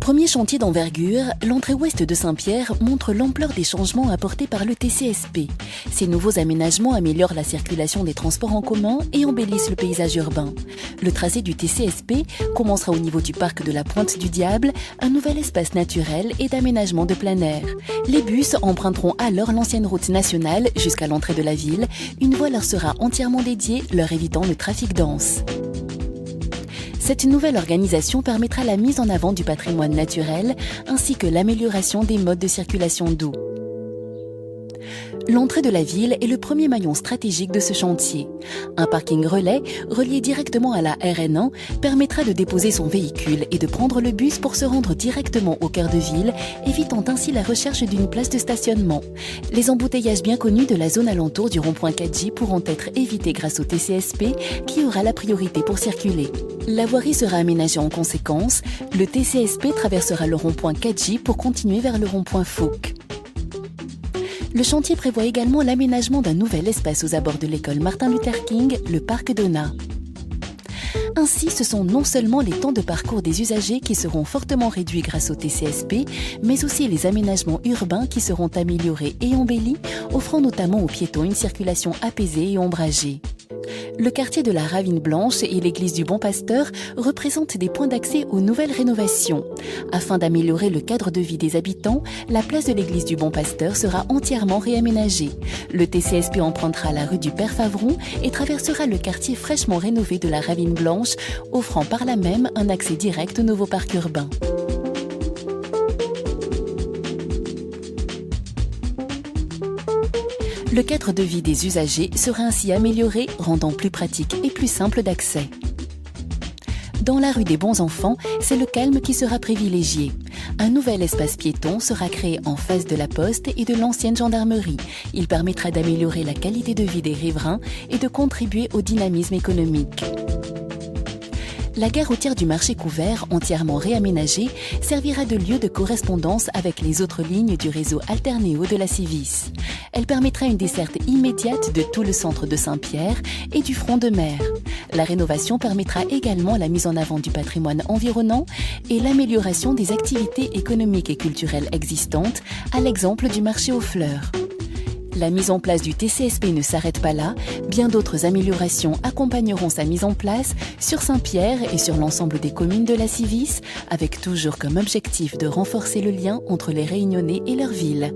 Premier chantier d'envergure, l'entrée ouest de Saint-Pierre montre l'ampleur des changements apportés par le TCSP. Ces nouveaux aménagements améliorent la circulation des transports en commun et embellissent le paysage urbain. Le tracé du TCSP commencera au niveau du parc de la Pointe du Diable, un nouvel espace naturel et d'aménagement de plein air. Les bus emprunteront alors l'ancienne route nationale jusqu'à l'entrée de la ville. Une voie leur sera entièrement dédiée, leur évitant le trafic dense. Cette nouvelle organisation permettra la mise en avant du patrimoine naturel ainsi que l'amélioration des modes de circulation doux. L'entrée de la ville est le premier maillon stratégique de ce chantier. Un parking relais, relié directement à la RN1, permettra de déposer son véhicule et de prendre le bus pour se rendre directement au cœur de ville, évitant ainsi la recherche d'une place de stationnement. Les embouteillages bien connus de la zone alentour du rond-point 4J pourront être évités grâce au TCSP, qui aura la priorité pour circuler. La voirie sera aménagée en conséquence. Le TCSP traversera le rond-point 4J pour continuer vers le rond-point Fouque. Le chantier prévoit également l'aménagement d'un nouvel espace aux abords de l'école Martin Luther King, le parc Donat. Ainsi, ce sont non seulement les temps de parcours des usagers qui seront fortement réduits grâce au TCSP, mais aussi les aménagements urbains qui seront améliorés et embellis, offrant notamment aux piétons une circulation apaisée et ombragée. Le quartier de la Ravine Blanche et l'église du Bon Pasteur représentent des points d'accès aux nouvelles rénovations. Afin d'améliorer le cadre de vie des habitants, la place de l'église du Bon Pasteur sera entièrement réaménagée. Le TCSP empruntera la rue du Père Favron et traversera le quartier fraîchement rénové de la Ravine Blanche, offrant par là même un accès direct au nouveau parc urbain. Le cadre de vie des usagers sera ainsi amélioré, rendant plus pratique et plus simple d'accès. Dans la rue des Bons Enfants, c'est le calme qui sera privilégié. Un nouvel espace piéton sera créé en face de la poste et de l'ancienne gendarmerie. Il permettra d'améliorer la qualité de vie des riverains et de contribuer au dynamisme économique. La gare routière du marché couvert, entièrement réaménagée, servira de lieu de correspondance avec les autres lignes du réseau Alternéo de la Civis. Elle permettra une desserte immédiate de tout le centre de Saint-Pierre et du front de mer. La rénovation permettra également la mise en avant du patrimoine environnant et l'amélioration des activités économiques et culturelles existantes, à l'exemple du marché aux fleurs. La mise en place du TCSP ne s'arrête pas là, bien d'autres améliorations accompagneront sa mise en place sur Saint-Pierre et sur l'ensemble des communes de la Civis, avec toujours comme objectif de renforcer le lien entre les Réunionnais et leur ville.